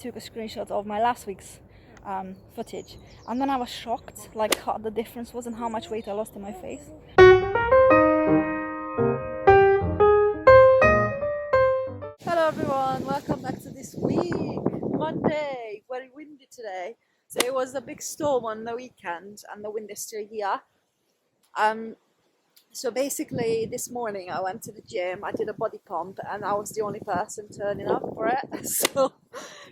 took a screenshot of my last week's footage, and then I was shocked like how the difference was and how much weight I lost in my face. Hello everyone, welcome back to this week. Monday, very windy today. So it was a big storm on the weekend and the wind is still here. So basically this morning I went to the gym, I did a body pump and I was the only person turning up for it. So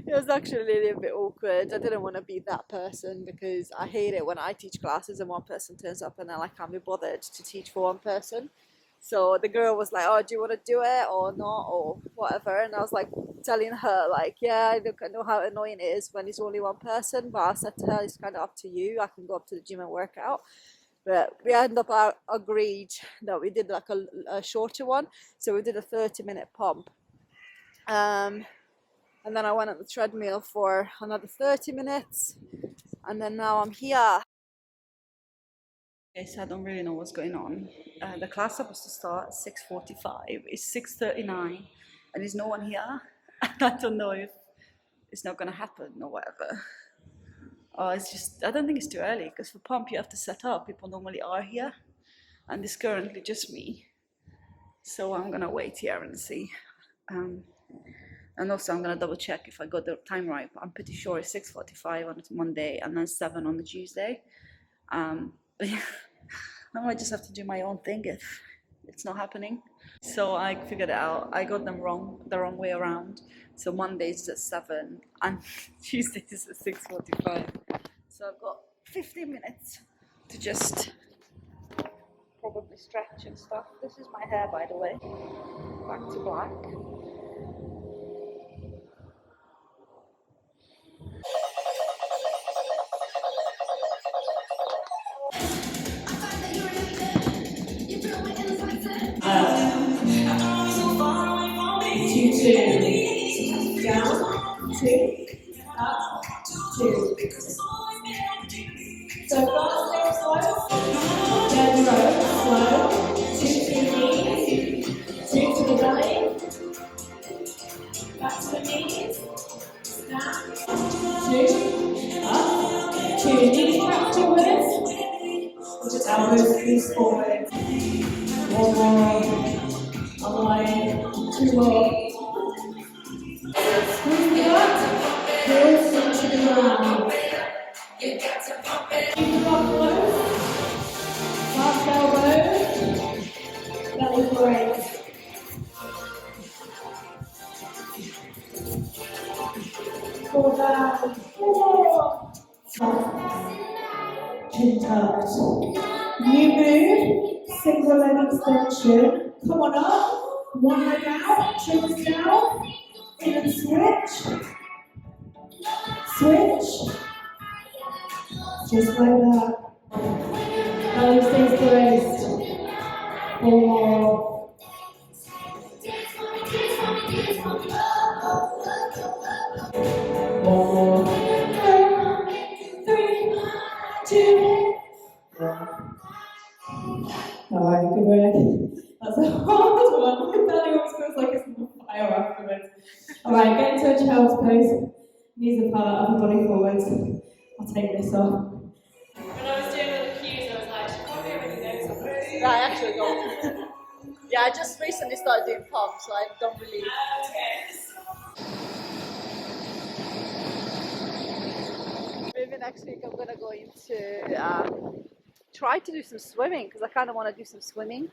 it was actually a little bit awkward. I didn't want to be that person because I hate it when I teach classes and one person turns up and then I can't be bothered to teach for one person. So the girl was like, oh, do you want to do it or not or whatever? And I was like telling her like, yeah, I know how annoying it is when it's only one person, but I said to her, it's kind of up to you. I can go up to the gym and work out. But we ended up agreed that we did like a shorter one. So we did a 30-minute pump. And then I went on the treadmill for another 30 minutes. And then now I'm here. Okay, so I don't really know what's going on. The class is supposed to start at 6:45. It's 6:39 and there's no one here. I don't know if it's not going to happen or whatever. It's just, I don't think it's too early because for pump you have to set up. People normally are here and it's currently just me. So I'm going to wait here and see. And also I'm going to double check if I got the time right. I'm pretty sure it's 6:45 on Monday and then 7 on the Tuesday. But yeah, I might just have to do my own thing if it's not happening. So I figured it out. I got them the wrong way around. So Monday's at 7 and Tuesday's at 6:45. So I've got 15 minutes to just probably stretch and stuff. This is my hair, by the way. Back to black. Down, 2, up, 2. So fast, slow, dead row, slow, 2 to the knees, 2 to the belly, back to the knees, down, 2, up, 2, knees back to width, just elbows squeeze forward, 1 more, other way, 2 more. Squeeze the butt, heels into the ground. Keep the butt close, fast elbows, belly brace. Pull down, 4, chin tucked. New move, single leg extension. Come on up, 1 leg out, shoulders down. In and switch, switch, just like that. Belly stays braced. 4 more. One more. 3, 2, 1. Alright, good work. That's a hard one. My belly always feels like it's on fire afterwards. Alright, get into a child's pose. Knees apart, upper body forward. I'll take this off. When I was doing the cues, I was like, I can't hear any notes. Yeah, I actually don't. Yeah, I just recently started doing pumps, so I don't really. Maybe next week I'm gonna go into try to do some swimming because I kind of want to do some swimming,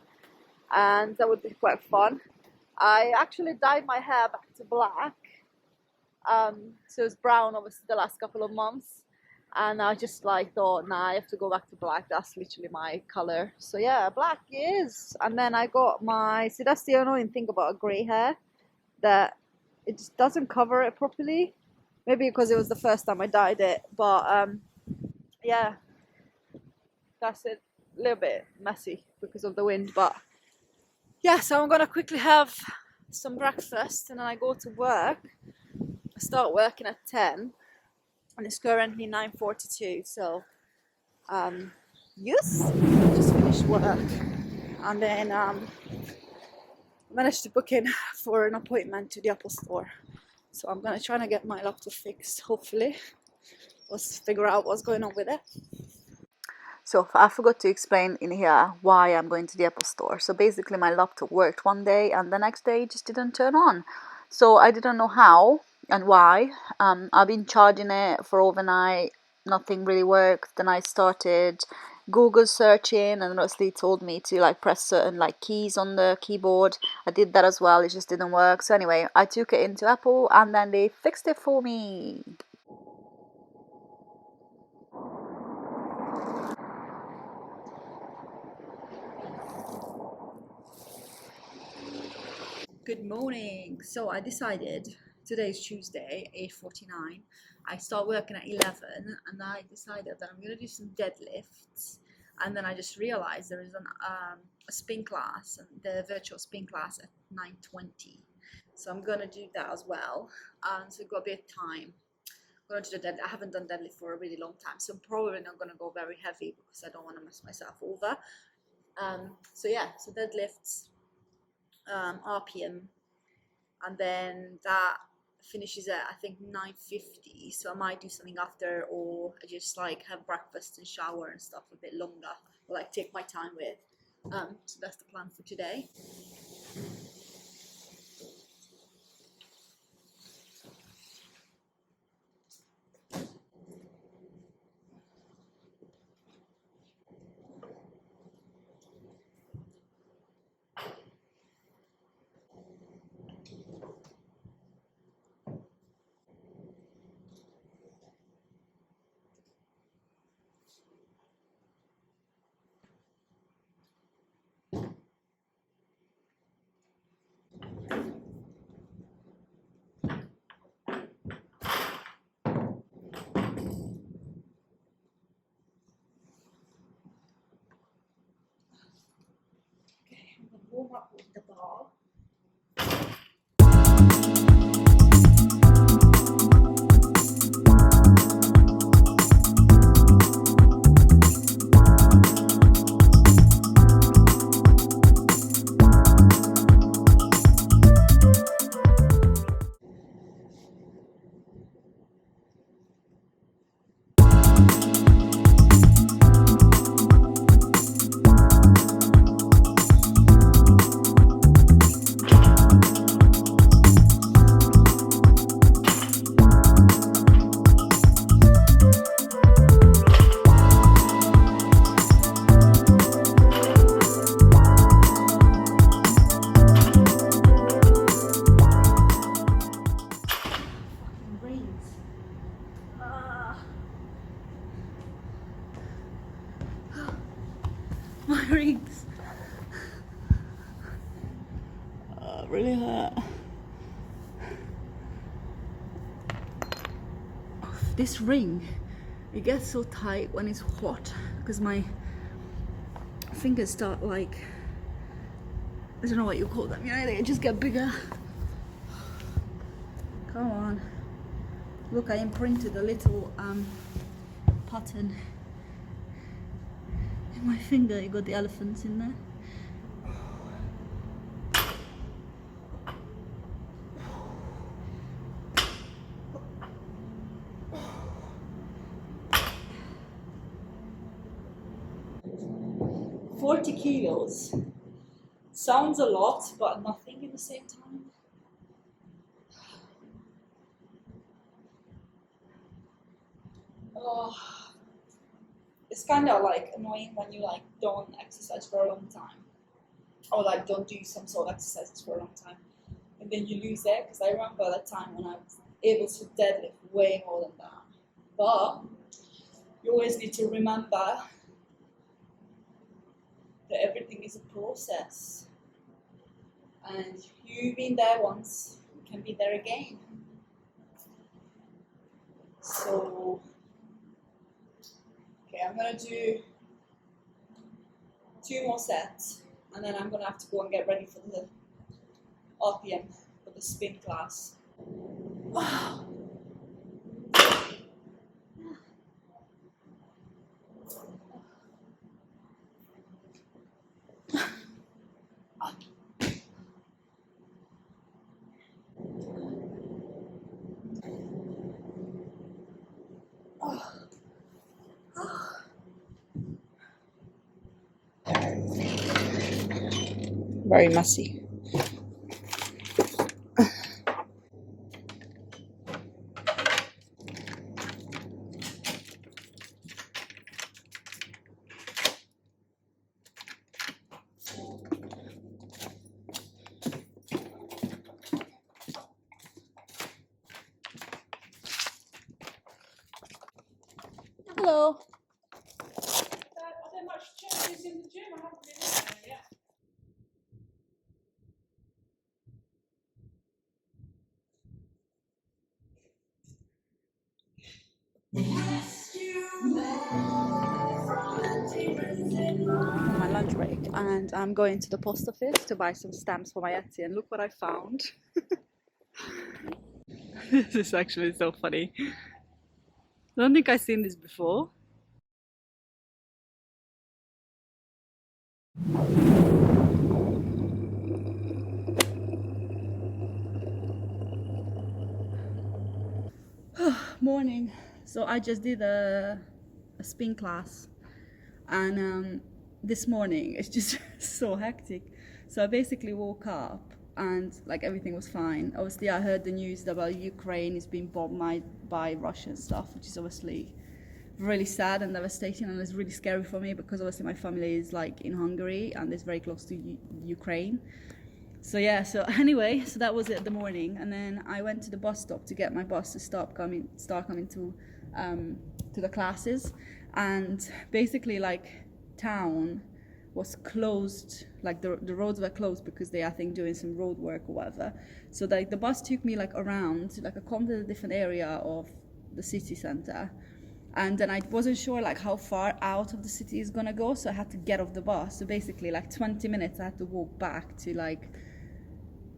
and that would be quite fun. I actually dyed my hair back to black, so it's brown obviously the last couple of months, and I just like thought, nah, I have to go back to black. That's literally my color. So yeah, black is. And then I got my, see, that's the annoying thing about grey hair, that it just doesn't cover it properly. Maybe because it was the first time I dyed it, but yeah, that's it. A little bit messy because of the wind, but yeah. So I'm gonna quickly have some breakfast and then I go to work. I start working at 10 and it's currently 9:42. So yes, just finished work and then managed to book in for an appointment to the Apple store. So I'm gonna try to get my laptop fixed, hopefully. Let's figure out what's going on with it. So I forgot to explain in here why I'm going to the Apple store. So basically my laptop worked one day and the next day it just didn't turn on. So I didn't know how and why. I've been charging it for overnight, nothing really worked. Then I started Google searching and obviously it told me to like press certain like keys on the keyboard. I did that as well, it just didn't work. So anyway, I took it into Apple and then they fixed it for me. Good morning. So I decided, today is Tuesday, 8:49. I start working at 11 and I decided that I'm going to do some deadlifts. And then I just realized there is a spin class, the virtual spin class at 9:20. So I'm going to do that as well. So we've got a bit of time. I'm going to do the deadlift. I haven't done deadlift for a really long time. So I'm probably not going to go very heavy because I don't want to mess myself over. So yeah, so deadlifts, RPM. And then that finishes at I think 9:50, so I might do something after, or I just like have breakfast and shower and stuff a bit longer, or like take my time with. So that's the plan for today. Okay, I'm gonna warm up with the bar. My rings really hurt. This ring, it gets so tight when it's hot because my fingers start like, I don't know what you call them, you know, they just get bigger. Come on. Look, I imprinted a little pattern in my finger. You got the elephants in there. $40 sounds a lot, but nothing at the same time. Oh, it's kind of like annoying when you like don't exercise for a long time, or like don't do some sort of exercises for a long time, and then you lose it. Because I remember that time when I was able to deadlift way more than that. But you always need to remember that everything is a process, and you've been there once, you can be there again. So, okay, I'm gonna do 2 more sets, and then I'm gonna have to go and get ready for the RPM, for the spin class. Very messy. Hello. Are there much changes in the gym? I haven't been in there yet. On my lunch break, and I'm going to the post office to buy some stamps for my Etsy, and look what I found. This is actually so funny. I don't think I've seen this before. Morning. So I just did a spin class, and this morning it's just so hectic. So I basically woke up and like everything was fine. Obviously I heard the news about Ukraine is being bombed by Russian stuff, which is obviously really sad and devastating, and it's really scary for me because obviously my family is like in Hungary and it's very close to Ukraine. So yeah, so anyway, so that was it the morning, and then I went to the bus stop to get my bus to start coming to the classes, and basically like town was closed, like the roads were closed because they I think doing some road work or whatever. So like the bus took me like around like a completely different area of the city center, and then I wasn't sure like how far out of the city is gonna go, so I had to get off the bus. So basically like 20 minutes I had to walk back to like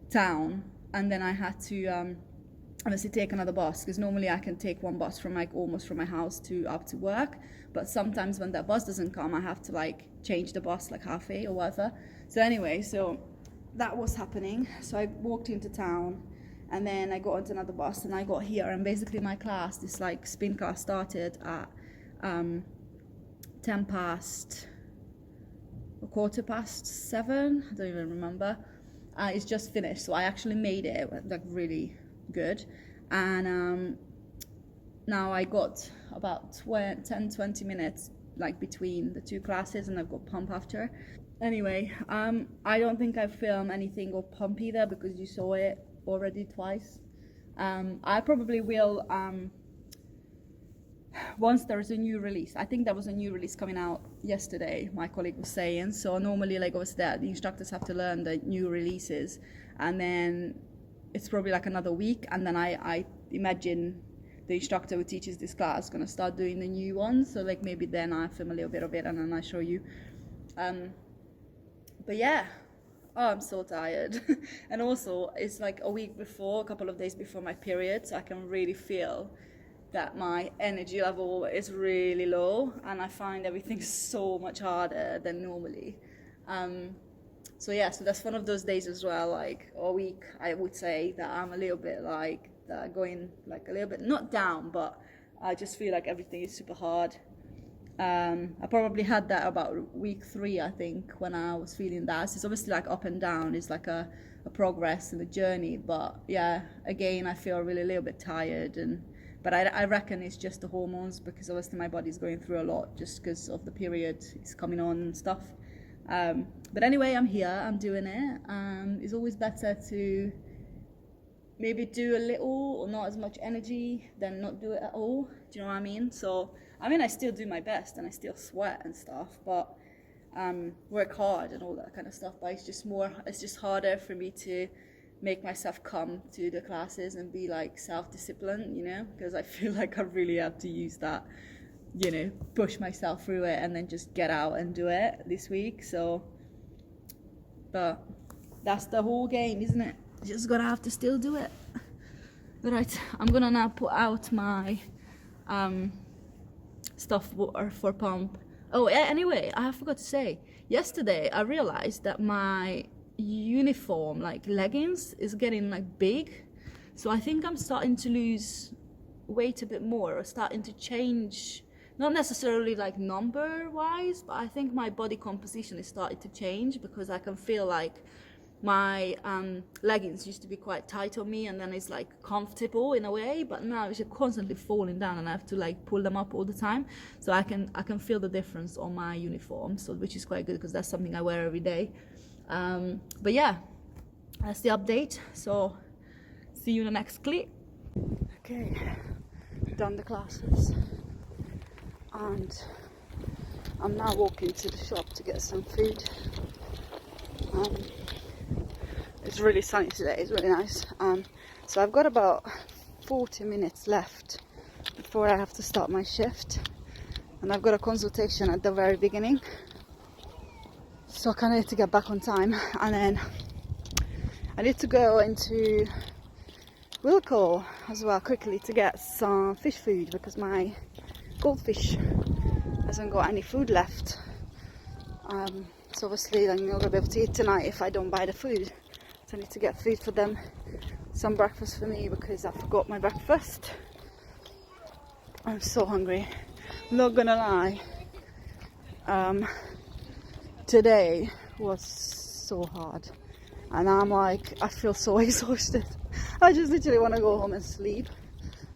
town, and then I had to obviously take another bus, because normally I can take one bus from like almost from my house to up to work, but sometimes when that bus doesn't come I have to like change the bus like halfway or whatever. So anyway, so that was happening. So I walked into town, and then I got onto another bus, and I got here, and basically my class, this like spin class, started at 10 past or 7:15. I don't even remember. It's just finished, so I actually made it like really good, and now I got about 10-20 minutes like between the two classes, and I've got pump after. Anyway, I don't think I filmed anything of pump either because you saw it already twice. I probably will once there is a new release. I think there was a new release coming out yesterday, my colleague was saying. So normally like obviously the instructors have to learn the new releases, and then it's probably like another week, and then I imagine the instructor who teaches this class is going to start doing the new ones. So like maybe then I film a little bit of it and then I show you. But yeah, oh, I'm so tired. And also it's like a couple of days before my period, so I can really feel that my energy level is really low, and I find everything so much harder than normally. So yeah, so that's one of those days as well, like a week I would say that I'm a little bit like going like a little bit not down, but I just feel like everything is super hard. I probably had that about week 3, I think, when I was feeling that. It's obviously like up and down, it's like a progress and a journey, but yeah, again I feel really a little bit tired, but I reckon it's just the hormones, because obviously my body's going through a lot just because of the period it's coming on and stuff. But anyway, I'm here, I'm doing it. It's always better to maybe do a little or not as much energy than not do it at all. Do you know what I mean? So, I mean, I still do my best and I still sweat and stuff, but work hard and all that kind of stuff. But it's just harder for me to make myself come to the classes and be like self-disciplined, you know, because I feel like I really have to use that, you know, push myself through it and then just get out and do it this week. So, but that's the whole game, isn't it? Just gonna have to still do it. Right, I'm gonna now put out my stuff for pump. Oh, anyway, I forgot to say, yesterday I realized that my uniform, like leggings, is getting like big. So I think I'm starting to lose weight a bit more, or starting to change, not necessarily like number wise, but I think my body composition is starting to change, because I can feel like my leggings used to be quite tight on me, and then it's like comfortable in a way, but now it's just constantly falling down and I have to like pull them up all the time. So I can feel the difference on my uniform, so which is quite good because that's something I wear every day. But yeah, that's the update, so see you in the next clip. Okay, done the classes and I'm now walking to the shop to get some food. It's really sunny today, it's really nice. So I've got about 40 minutes left before I have to start my shift, and I've got a consultation at the very beginning, so I kind of need to get back on time, and then I need to go into Wilko as well quickly to get some fish food, because my goldfish hasn't got any food left. So obviously I'm not going to be able to eat tonight if I don't buy the food. So I need to get food for them, some breakfast for me, because I forgot my breakfast. I'm so hungry, I'm not gonna lie. Today was so hard and I'm like, I feel so exhausted. I just literally want to go home and sleep,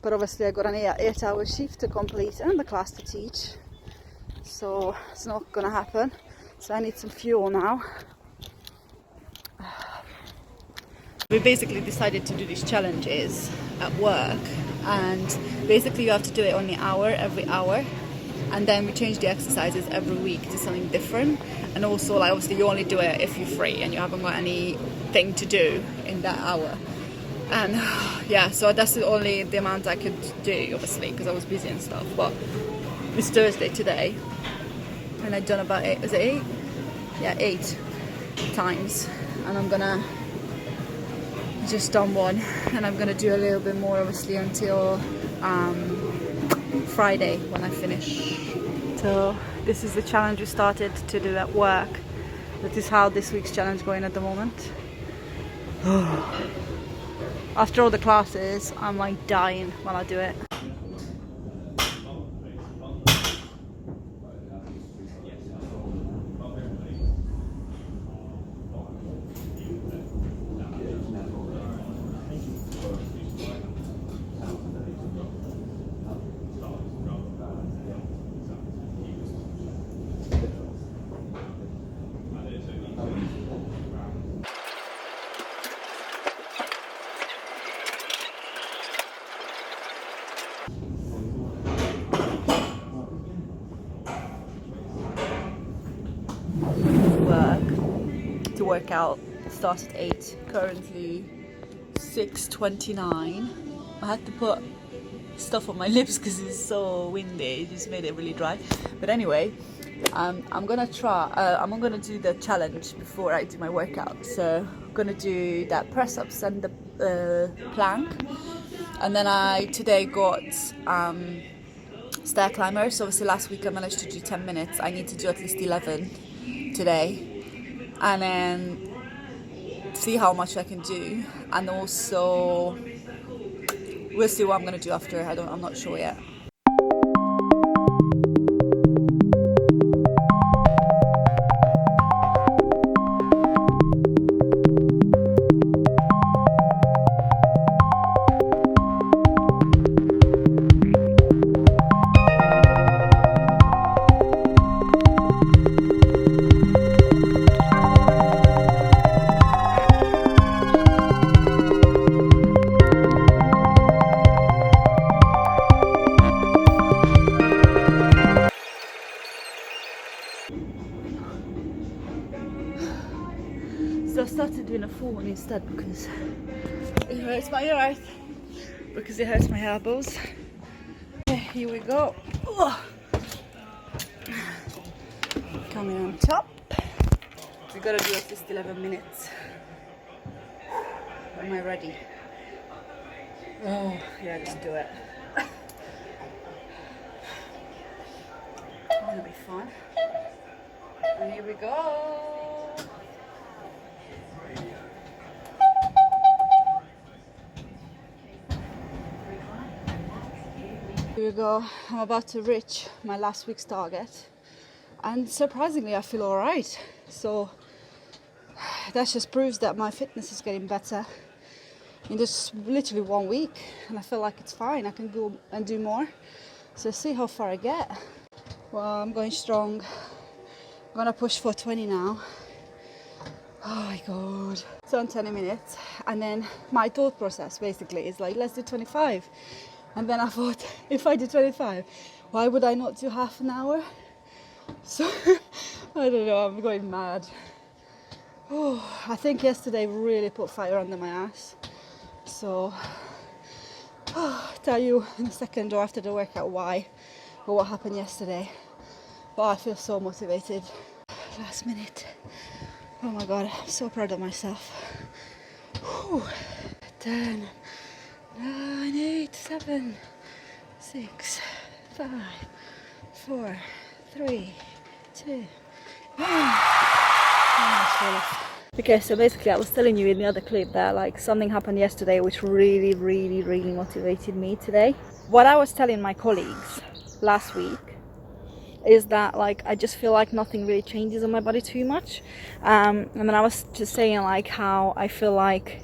but obviously I got an 8-hour shift to complete and the class to teach, so it's not gonna happen. So I need some fuel now. We basically decided to do these challenges at work, and basically you have to do it only every hour, and then we change the exercises every week to something different. And also, like, obviously you only do it if you're free and you haven't got anything to do in that hour. And yeah, so that's only the amount I could do, obviously, because I was busy and stuff. But it's Thursday today, and I've done about 8, was it 8? Yeah, 8 times, and I'm gonna just done one, and I'm gonna do a little bit more obviously until Friday when I finish. So this is the challenge we started to do at work. That is how this week's challenge going at the moment. After all the classes, I'm like dying while I do it. To work out, start at 8, currently 6:29. I had to put stuff on my lips because it's so windy, it just made it really dry. But anyway, I'm gonna do the challenge before I do my workout. So I'm gonna do that press ups and the plank, and then I today got stair climbers. So obviously last week I managed to do 10 minutes. I need to do at least 11 today, and then see how much I can do, and also we'll see what I'm gonna do after. I'm not sure yet. So I started doing a full one instead because it hurts my ears, because it hurts my elbows. Okay, here we go. Coming on top. We gotta do at least 11 minutes. Am I ready? Oh, yeah, let's do it. It's gonna be fun. And here we go. Here we go. I'm about to reach my last week's target, and surprisingly I feel alright. So that just proves that my fitness is getting better in just literally 1 week, and I feel like it's fine. I can go and do more. So see how far I get. Well, I'm going strong. I'm gonna push for 20 now. Oh my god. So in 20 minutes, and then my thought process basically is like, let's do 25. And then I thought, if I do 25, why would I not do half an hour? So I don't know, I'm going mad. Oh, I think yesterday really put fire under my ass. So I'll tell you in a second or after the workout why or what happened yesterday. But I feel so motivated. Last minute. Oh my god, I'm so proud of myself. Whew. 10, 9, 8, 7, 6, 5, 4, 3, 2, 1. Okay, so basically I was telling you in the other clip that like something happened yesterday which really motivated me today. What I was telling my colleagues last week is that like I just feel like nothing really changes on my body too much, and then I was just saying like how I feel like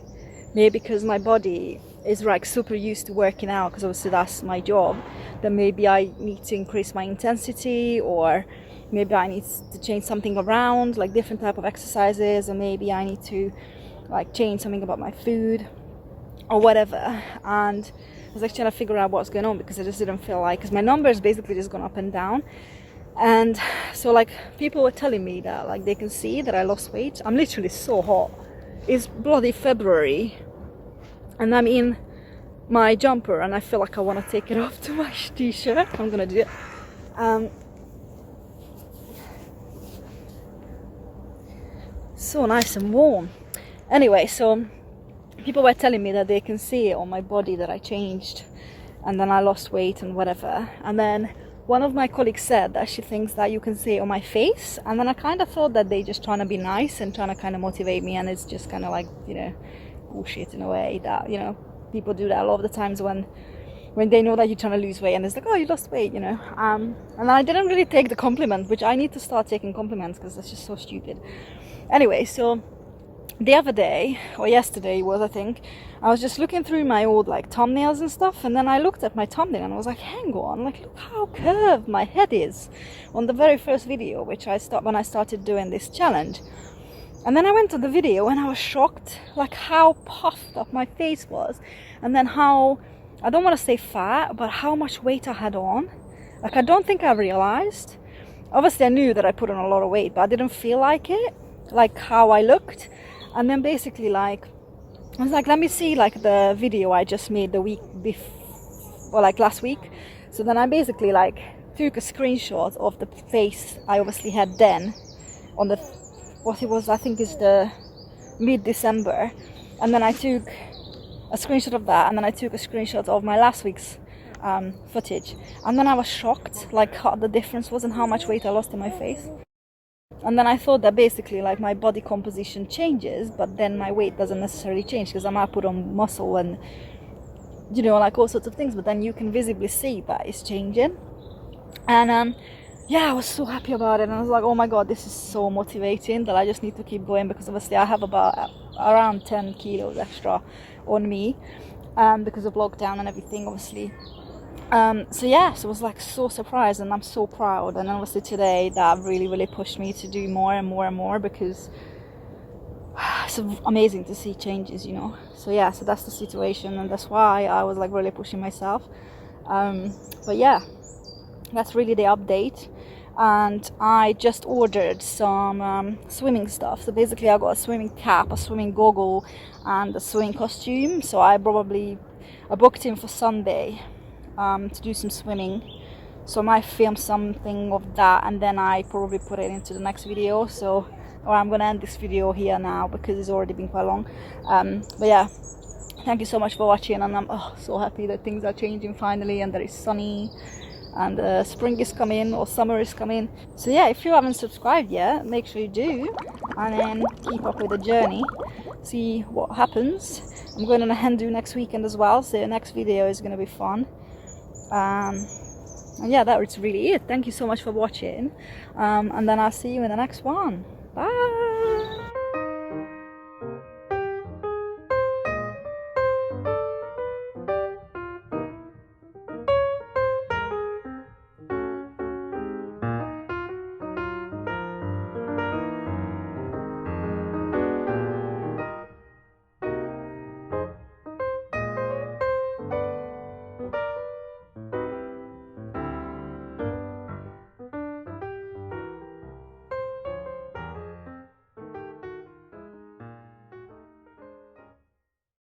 maybe because my body is like super used to working out, because obviously that's my job, then maybe I need to increase my intensity, or maybe I need to change something around, like different type of exercises, or maybe I need to like change something about my food or whatever. And I was like trying to figure out what's going on, because I just didn't feel like, because my numbers basically just gone up and down. And so like people were telling me that like they can see that I lost weight. I'm literally so hot. It's bloody February and I'm in my jumper and I feel like I want to take it off to my t-shirt. I'm gonna do it. So nice and warm. Anyway, so people were telling me that they can see it on my body that I changed and then I lost weight and whatever. And then one of my colleagues said that she thinks that you can see it on my face, and then I kind of thought that they just trying to be nice and trying to kind of motivate me, and it's just kind of like, you know, bullshit in a way that, you know, people do that a lot of the times when they know that you're trying to lose weight and it's like, oh, you lost weight, you know. And I didn't really take the compliment, which I need to start taking compliments because that's just so stupid. Anyway, so the other day, or yesterday was, I think, I was just looking through my old like thumbnails and stuff, and then I looked at my thumbnail and I was like, hang on, like look how curved my head is on the very first video, which when I started doing this challenge. And then I went to the video and I was shocked like how puffed up my face was, and then how, I don't want to say fat, but how much weight I had on. Like I don't think I realized. Obviously I knew that I put on a lot of weight, but I didn't feel like it, like how I looked. And then basically like I was like, let me see like the video I just made the week before, or like last week. So then I basically like took a screenshot of the face I obviously had then on the, what it was, I think is the mid-December, and then I took a screenshot of that, and then I took a screenshot of my last week's footage, and then I was shocked like how the difference was and how much weight I lost in my face. And then I thought that basically like my body composition changes, but then my weight doesn't necessarily change, because I might put on muscle and, you know, like all sorts of things, but then you can visibly see that it's changing. And yeah, I was so happy about it, and I was like, oh my god, this is so motivating that I just need to keep going, because obviously I have about around 10 kilos extra on me because of lockdown and everything, obviously. So yeah, so I was like so surprised, and I'm so proud. And obviously today that really pushed me to do more and more, because it's amazing to see changes, you know. So yeah, so that's the situation, and that's why I was like really pushing myself. But yeah, that's really the update. And I just ordered some swimming stuff. So basically I got a swimming cap, a swimming goggle, and a swimming costume. So I booked in for Sunday to do some swimming. So I might film something of that, and then I probably put it into the next video. So, or I'm gonna end this video here now because it's already been quite long. But yeah, thank you so much for watching, and I'm so happy that things are changing finally, and that it's sunny, and spring is coming, or summer is coming. So yeah, if you haven't subscribed yet, make sure you do, and then keep up with the journey, see what happens. I'm going on a hen do next weekend as well, so the next video is going to be fun. And yeah, that was really it. Thank you so much for watching, and then I'll see you in the next one. Bye.